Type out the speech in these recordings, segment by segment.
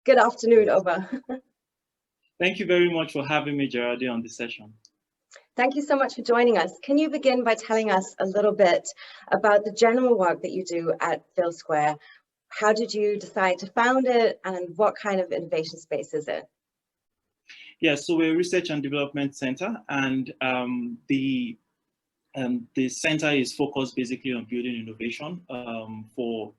Good afternoon, Oba. Thank you very much for having me, Geraldine, on this session. Thank you so much for joining us. Can you begin by telling us a little bit about the general work that you do at Vilsquare? How did you decide to found it, and what kind of innovation space is it? Yeah, so we're a research and development center, and the center is focused basically on building innovation for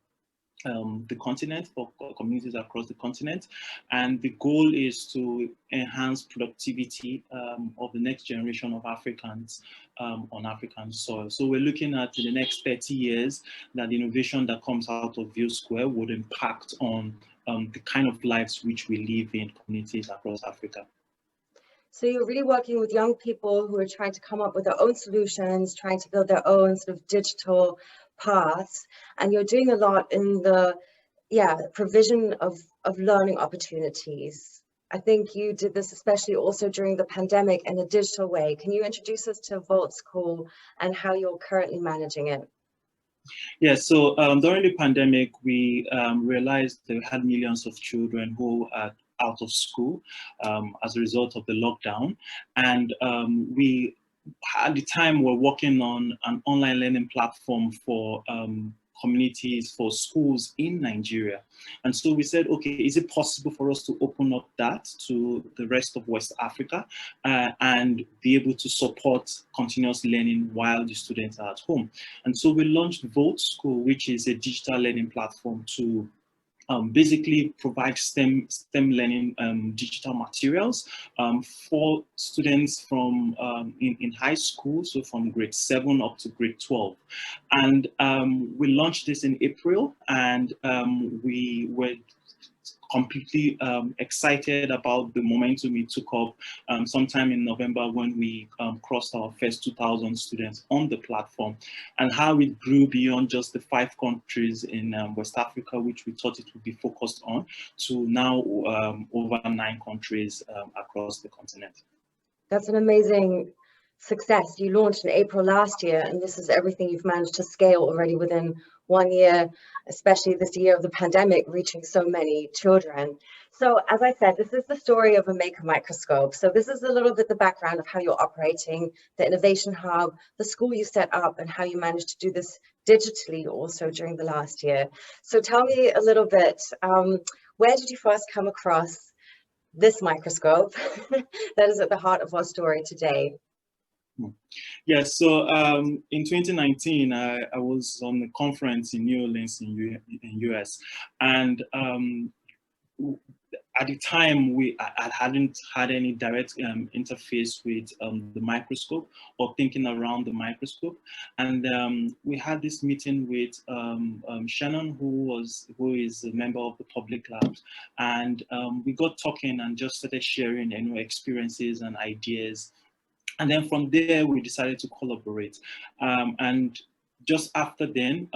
the continent, for communities across the continent. And the goal is to enhance productivity of the next generation of Africans on African soil. So we're looking at, in the next 30 years, that the innovation that comes out of Vilsquare would impact on the kind of lives which we live in communities across Africa. So you're really working with young people who are trying to come up with their own solutions, trying to build their own sort of digital paths, and you're doing a lot in the provision of learning opportunities. I think you did this especially also during the pandemic in a digital way. Can you introduce us to Volt School and how you're currently managing it? Yeah, so during the pandemic, we realized that we had millions of children who are out of school as a result of the lockdown. And we, at the time, were working on an online learning platform for communities, for schools in Nigeria. And so we said, okay, is it possible for us to open up that to the rest of West Africa and be able to support continuous learning while the students are at home? And so we launched Volt School, which is a digital learning platform to basically provide STEM learning digital materials for students from in high school, so from grade 7 up to grade 12. And we launched this in April, and we were completely excited about the momentum it took up sometime in November when we crossed our first 2,000 students on the platform, and how it grew beyond just the 5 countries in West Africa, which we thought it would be focused on, to now over 9 countries across the continent. That's an amazing success. You launched in April last year, and this is everything you've managed to scale already within 1 year, especially this year of the pandemic, reaching so many children. So as I said, this is the story of a Maker Microscope. So this is a little bit the background of how you're operating, the innovation hub, the school you set up, and how you managed to do this digitally also during the last year. So tell me a little bit, where did you first come across this microscope that is at the heart of our story today? Yeah, so in 2019, I was on a conference in New Orleans in US, and at the time, I hadn't had any direct interface with the microscope or thinking around the microscope. And we had this meeting with Shannon, who is a member of the public labs. And we got talking and just started sharing experiences and ideas. And then from there, we decided to collaborate. And just after then,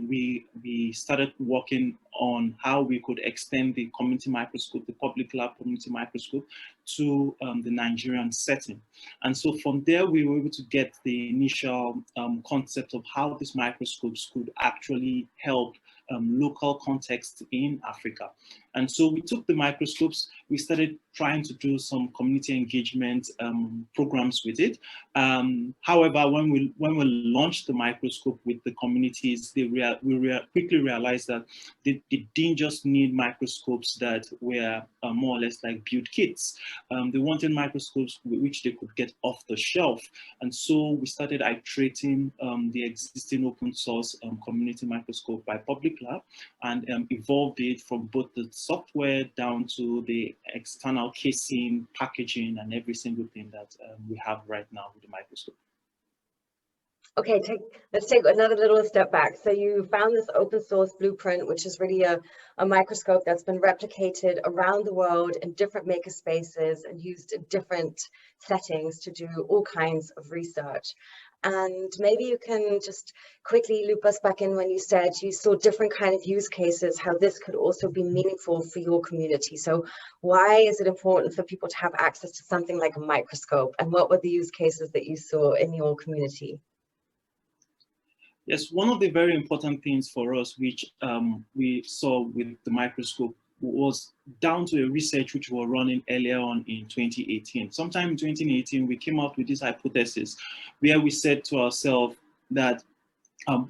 we started working on how we could extend the community microscope, the public lab community microscope, to the Nigerian setting. And so from there, we were able to get the initial concept of how these microscopes could actually help local context in Africa. And so we took the microscopes, we started trying to do some community engagement programs with it. However, when we launched the microscope with the communities, we quickly realized that they didn't just need microscopes that were more or less like build kits. They wanted microscopes which they could get off the shelf. And so we started iterating the existing open source community microscope by Public Lab and evolved it from both the software down to the external casing, packaging, and every single thing that we have right now with the microscope. Okay, let's take another little step back. So you found this open source blueprint, which is really a microscope that's been replicated around the world in different maker spaces and used in different settings to do all kinds of research. And maybe you can just quickly loop us back in when you said you saw different kind of use cases, how this could also be meaningful for your community. So why is it important for people to have access to something like a microscope? And what were the use cases that you saw in your community? Yes, one of the very important things for us, which we saw with the microscope, was down to a research which we were running earlier on in 2018. Sometime in 2018, we came up with this hypothesis where we said to ourselves that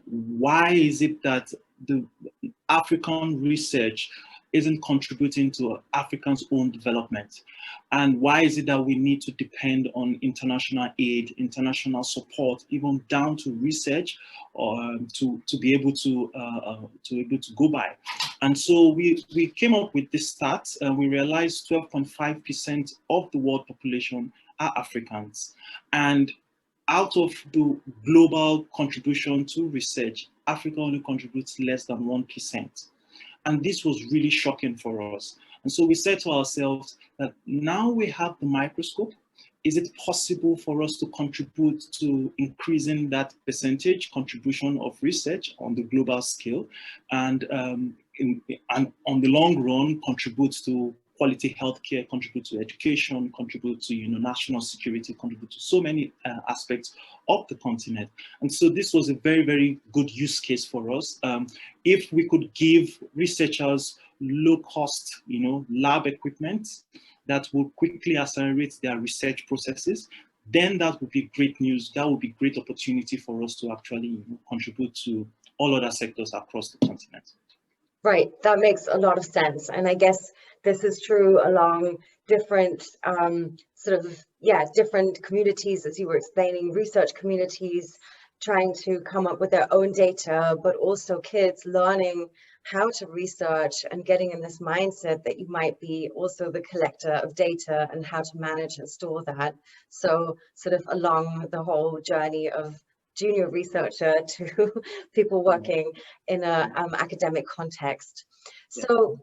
why is it that the African research isn't contributing to Africa's own development? And why is it that we need to depend on international aid, international support, even down to research, or to be able to go by? And so we came up with this stat. We realized 12.5% of the world population are Africans, and out of the global contribution to research, Africa only contributes less than 1%. And this was really shocking for us. And so we said to ourselves that now we have the microscope, is it possible for us to contribute to increasing that percentage contribution of research on the global scale, and on the long run contribute to quality healthcare, contribute to education, contribute to national security, contribute to so many aspects of the continent. And so this was a very, very good use case for us. If we could give researchers low-cost, lab equipment that will quickly accelerate their research processes, then that would be great news. That would be great opportunity for us to actually contribute to all other sectors across the continent. Right, that makes a lot of sense. And I guess this is true along different different communities, as you were explaining, research communities trying to come up with their own data, but also kids learning how to research and getting in this mindset that you might be also the collector of data and how to manage and store that. So sort of along the whole journey of junior researcher to people working in a academic context. So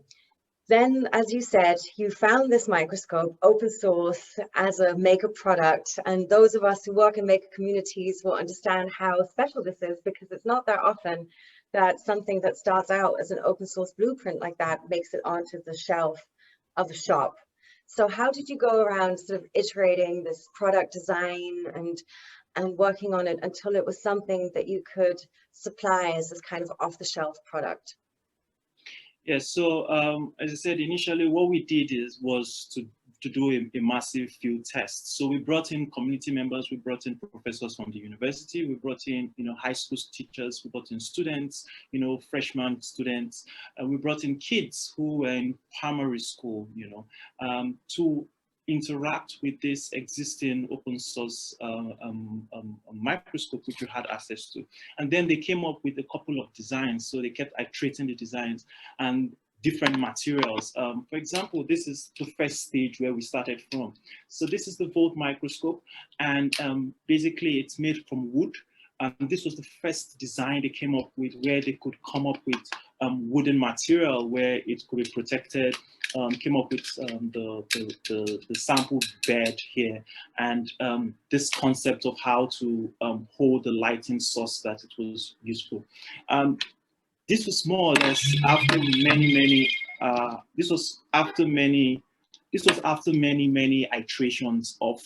then, as you said, you found this microscope open source as a Maker product, and those of us who work in Maker communities will understand how special this is, because it's not that often that something that starts out as an open source blueprint like that makes it onto the shelf of a shop. So how did you go around sort of iterating this product design and working on it until it was something that you could supply as this kind of off-the-shelf product? Yeah, so as I said, initially what we did was to do a massive field test. So we brought in community members, we brought in professors from the university, we brought in high school teachers, we brought in students, freshman students, we brought in kids who were in primary school, to interact with this existing open source microscope which you had access to. And then they came up with a couple of designs. So they kept iterating the designs and different materials. For example, this is the first stage where we started from. So this is the VoltMicroscope, and basically it's made from wood. And this was the first design they came up with, where they could come up with wooden material where it could be protected. Came up with the sample bed here, and this concept of how to hold the lighting source that it was useful. This was more or less after many iterations of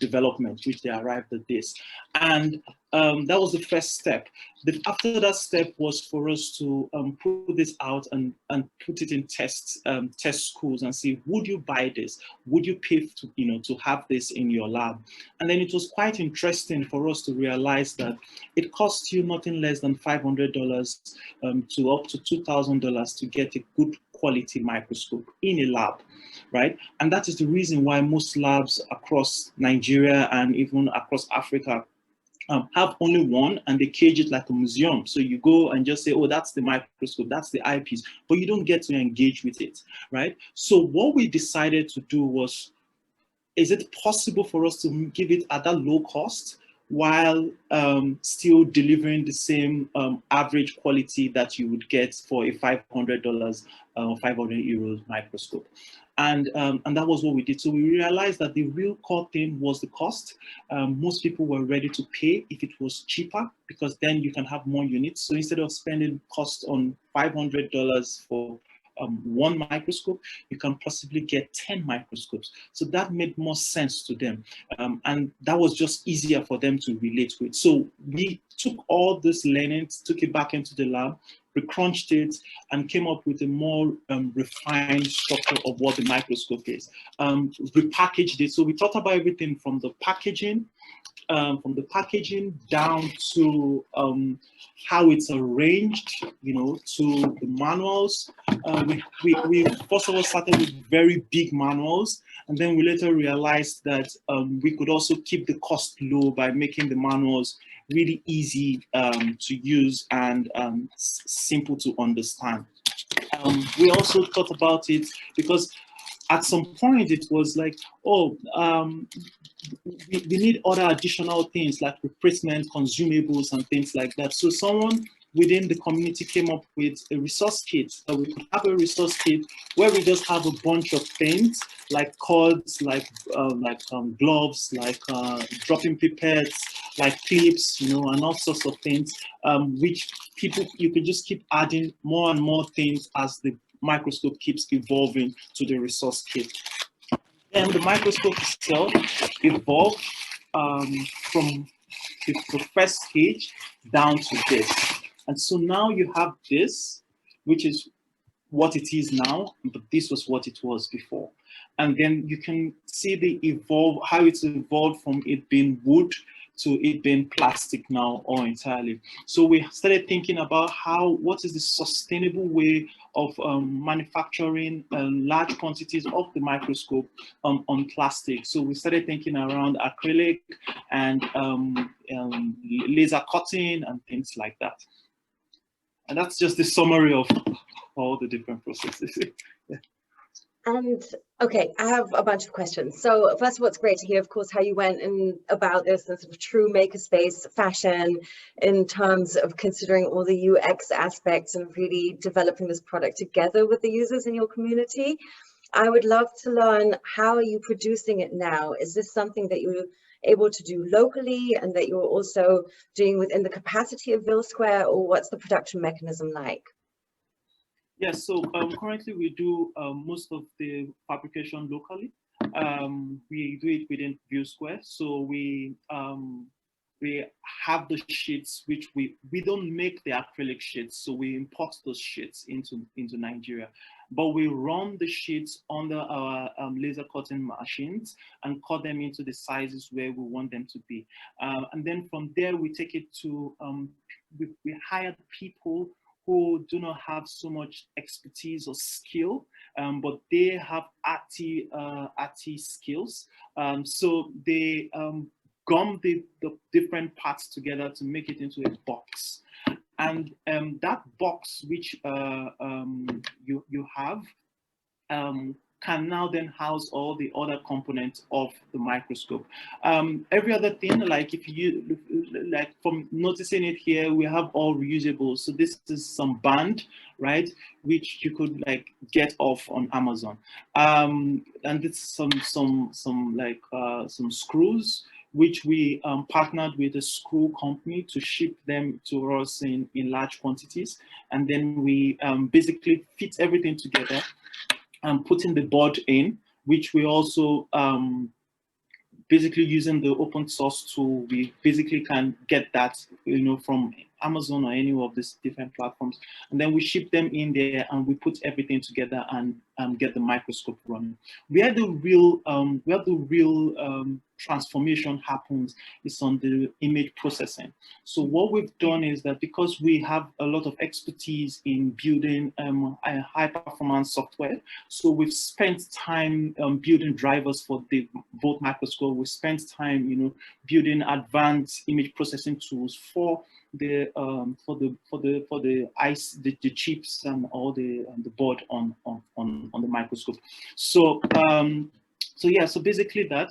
development, which they arrived at this. And that was the first step. After that step was for us to put this out and put it in test schools and see, would you buy this? Would you pay to have this in your lab? And then it was quite interesting for us to realize that it costs you nothing less than $500 to up to $2,000 to get a good quality microscope in a lab, right? And that is the reason why most labs across Nigeria and even across Africa have only one, and they cage it like a museum. So you go and just say, oh, that's the microscope, that's the eyepiece, but you don't get to engage with it, right? So what we decided to do was, is it possible for us to give it at that low cost while still delivering the same average quality that you would get for a $500 or 500 euros microscope? And that was what we did. So we realized that the real core thing was the cost. Most people were ready to pay if it was cheaper, because then you can have more units. So instead of spending cost on $500 for one microscope, you can possibly get 10 microscopes. So that made more sense to them. And that was just easier for them to relate with. So we took all this learning, took it back into the lab, we crunched it, and came up with a more refined structure of what the microscope is. Repackaged it. So we thought about everything from the packaging down to how it's arranged, you know, to the manuals. We first of all started with very big manuals, and then we later realized that we could also keep the cost low by making the manuals really easy to use and simple to understand. We also thought about it because at some point it was like, oh, we need other additional things like replacement, consumables, and things like that. So someone within the community came up with a resource kit. So we could have a resource kit where we just have a bunch of things like cords, like gloves, like dropping pipettes, like clips, you know, and all sorts of things, which you can just keep adding more and more things as the microscope keeps evolving to the resource kit. And the microscope itself evolved from the first stage down to this. And so now you have this, which is what it is now, but this was what it was before. And then you can see how it's evolved from it being wood to it being plastic now or entirely. So we started thinking about what is the sustainable way of manufacturing large quantities of the microscope on plastic. So we started thinking around acrylic and laser cutting and things like that. And that's just the summary of all the different processes. Yeah. And okay, I have a bunch of questions. So first of all, it's great to hear, of course, how you went about this in sort of true makerspace fashion in terms of considering all the UX aspects and really developing this product together with the users in your community. I would love to learn, how are you producing it now? Is this something that you're able to do locally and that you're also doing within the capacity of Vilsquare, or what's the production mechanism like? Yes, so currently we do most of the fabrication locally. We do it within Vilsquare. So we have the sheets, which we don't make the acrylic sheets, so we import those sheets into Nigeria. But we run the sheets under our laser cutting machines and cut them into the sizes where we want them to be. And then from there, we take it to, we hired people who do not have so much expertise or skill, but they have arty skills. So they gum the different parts together to make it into a box. And that box which you have can now then house all the other components of the microscope. Every other thing, like like from noticing it here, we have all reusable. So this is some band, right, which you could like get off on Amazon. And it's some screws, which we partnered with a screw company to ship them to us in large quantities. And then we basically fit everything together and putting the board in, which we also basically using the open source tool, we basically can get that, you know, from Amazon or any of these different platforms, and then we ship them in there and we put everything together and get the microscope running. Where the real transformation happens is on the image processing. So what we've done is that because we have a lot of expertise in building a high performance software, so we've spent time building drivers for the VoltMicroscope. We spent time, you know, building advanced image processing tools for the chips and all the board on the microscope. So so basically that,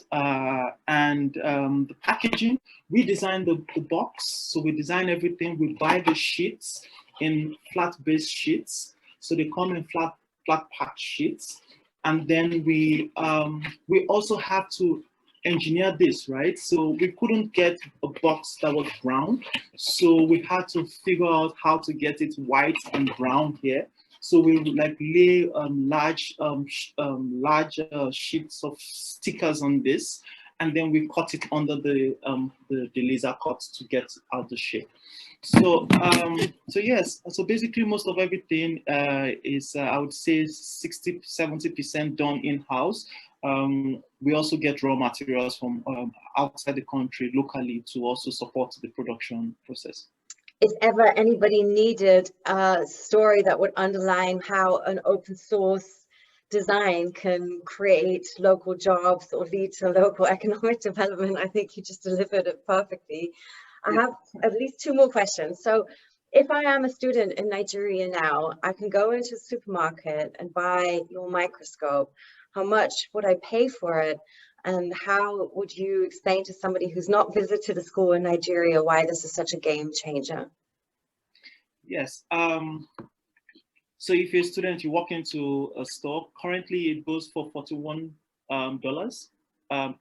and the packaging, we designed the box. So we design everything. We buy the sheets in flat base sheets. So they come in flat pack sheets, and then we also have to engineer this, right? So we couldn't get a box that was brown, so we had to figure out how to get it white and brown here. So we would like lay large sheets of stickers on this, and then we cut it under the laser cut to get out the shape. So so yes, so basically most of everything is I would say 60–70% done in-house. We also get raw materials from outside the country locally to also support the production process. If ever anybody needed a story that would underline how an open source design can create local jobs or lead to local economic development, I think you just delivered it perfectly. I have at least 2 more questions. So if I am a student in Nigeria now, I can go into a supermarket and buy your microscope. How much would I pay for it? And how would you explain to somebody who's not visited a school in Nigeria why this is such a game changer? Yes. So if you're a student, you walk into a store. Currently, it goes for $41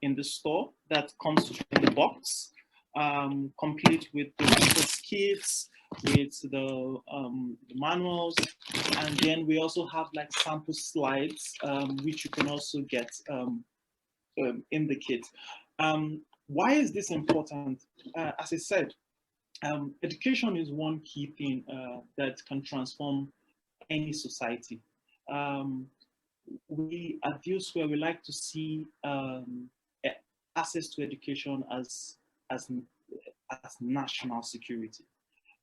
in the store. That comes in the box, complete with the resource kits, with the manuals, and then we also have like sample slides, which you can also get in the kit. Why is this important? As I said, education is one key thing that can transform any society. We at Vilsquare, we like to see access to education as national security.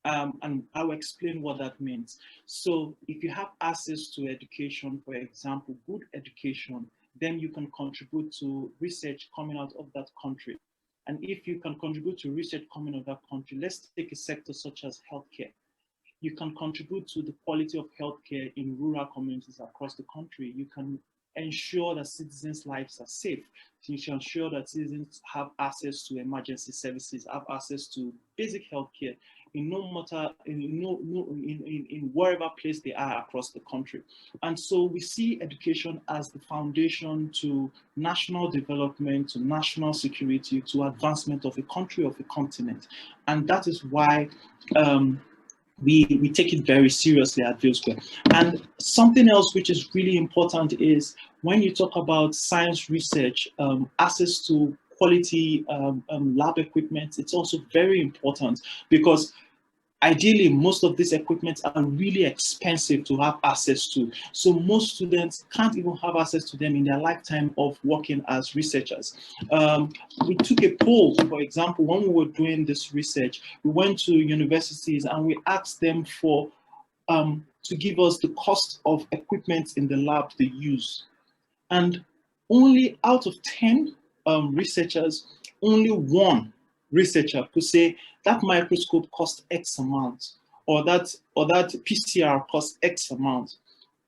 And I'll explain what that means. So if you have access to education, for example, good education, then you can contribute to research coming out of that country. And if you can contribute to research coming out of that country, let's take a sector such as healthcare. You can contribute to the quality of healthcare in rural communities across the country. You can ensure that citizens' lives are safe. You can ensure that citizens have access to emergency services, have access to basic healthcare in no matter in wherever place they are across the country. And so we see education as the foundation to national development, to national security, to advancement of a country, of a continent. And that is why we take it very seriously at Vilsquare. And something else which is really important is when you talk about science research, access to quality lab equipment, it's also very important, because ideally, most of these equipment are really expensive to have access to. So most students can't even have access to them in their lifetime of working as researchers. We took a poll, for example, when we were doing this research, we went to universities and we asked them for to give us the cost of equipment in the lab they use. And only out of 10 researchers, only 1 researcher could say that microscope cost X amount, or that PCR cost X amount.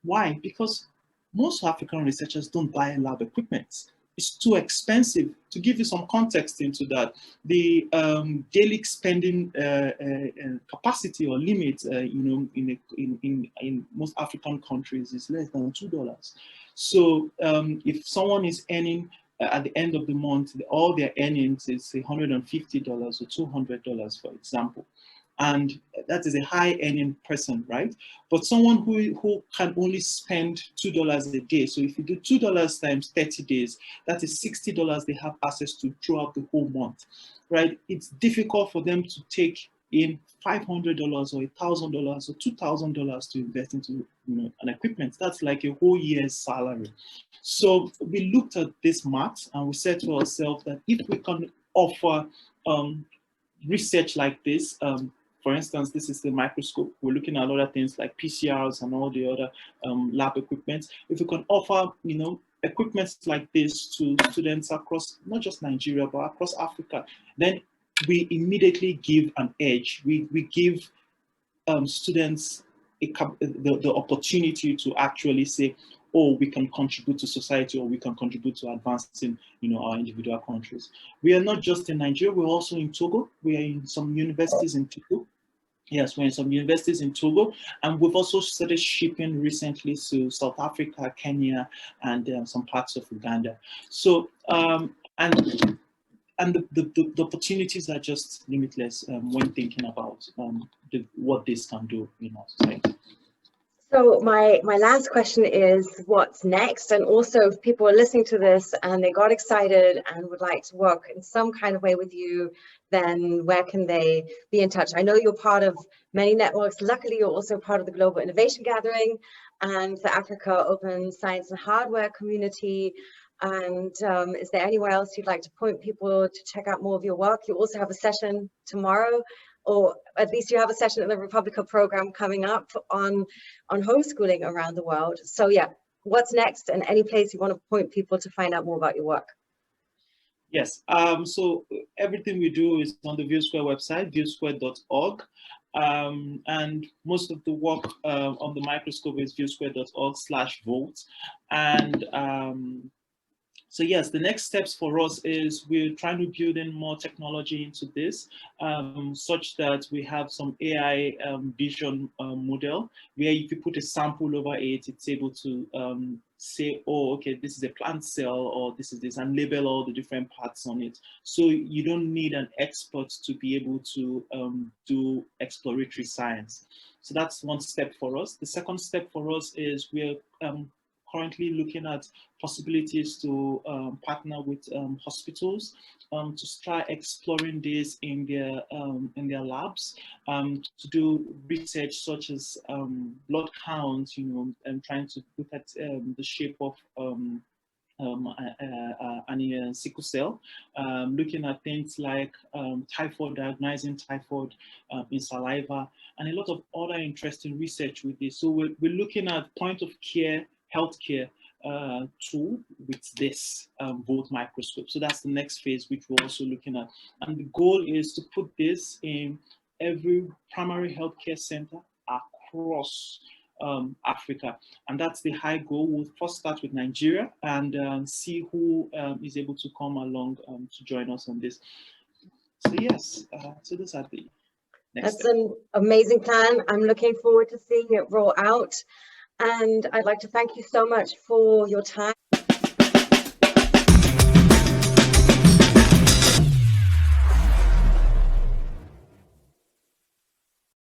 Why? Because most African researchers don't buy lab equipment. It's too expensive. To give you some context into that, the daily spending capacity or limit, in most African countries is less than $2. So if someone is earning at the end of the month, all their earnings is $150 or $200, for example. And that is a high earning person, right? But someone who can only spend $2 a day. So if you do $2 times 30 days, that is $60 they have access to throughout the whole month, right? It's difficult for them to take in $500 or $1,000 or $2,000 to invest into an equipment. That's like a whole year's salary. So we looked at this math and we said to ourselves that if we can offer research like this, for instance, this is the microscope. We're looking at other things like PCRs and all the other lab equipment. If we can offer, equipment like this to students across not just Nigeria but across Africa, then we immediately give an edge. We give students the opportunity to actually say, oh, we can contribute to society, or we can contribute to advancing, our individual countries. We are not just in Nigeria, we're also in Togo. We are in some universities in Togo. Yes, we're in some universities in Togo, and we've also started shipping recently to South Africa, Kenya, and some parts of Uganda. So, and the opportunities are just limitless when thinking about what this can do in our society. So my last question is, what's next? And also, if people are listening to this and they got excited and would like to work in some kind of way with you, then where can they be in touch? I know you're part of many networks. Luckily, you're also part of the Global Innovation Gathering and the Africa Open Science and Hardware community. And is there anywhere else you'd like to point people to check out more of your work? You also have a session tomorrow, or at least you have a session in the Republica program coming up on homeschooling around the world. So yeah, what's next, and any place you want to point people to find out more about your work? Yes, so everything we do is on the Vilsquare website, vilsquare.org. And most of the work on the microscope is vilsquare.org/volt. And so yes, the next steps for us is we're trying to build in more technology into this, such that we have some AI vision model, where if you put a sample over it, it's able to say, oh, okay, this is a plant cell, or this is this, and label all the different parts on it. So you don't need an expert to be able to do exploratory science. So that's one step for us. The second step for us is we're currently looking at possibilities to partner with hospitals to start exploring this in their labs, to do research such as blood counts, and trying to look at the shape of sickle cell, looking at things like typhoid, diagnosing typhoid in saliva, and a lot of other interesting research with this. So we're looking at point of care healthcare tool with this VoltMicroscope. So that's the next phase, which we're also looking at. And the goal is to put this in every primary healthcare center across Africa. And that's the high goal. We'll first start with Nigeria and see who is able to come along to join us on this. So yes, so those are the next steps. That's an amazing plan. I'm looking forward to seeing it roll out. And I'd like to thank you so much for your time.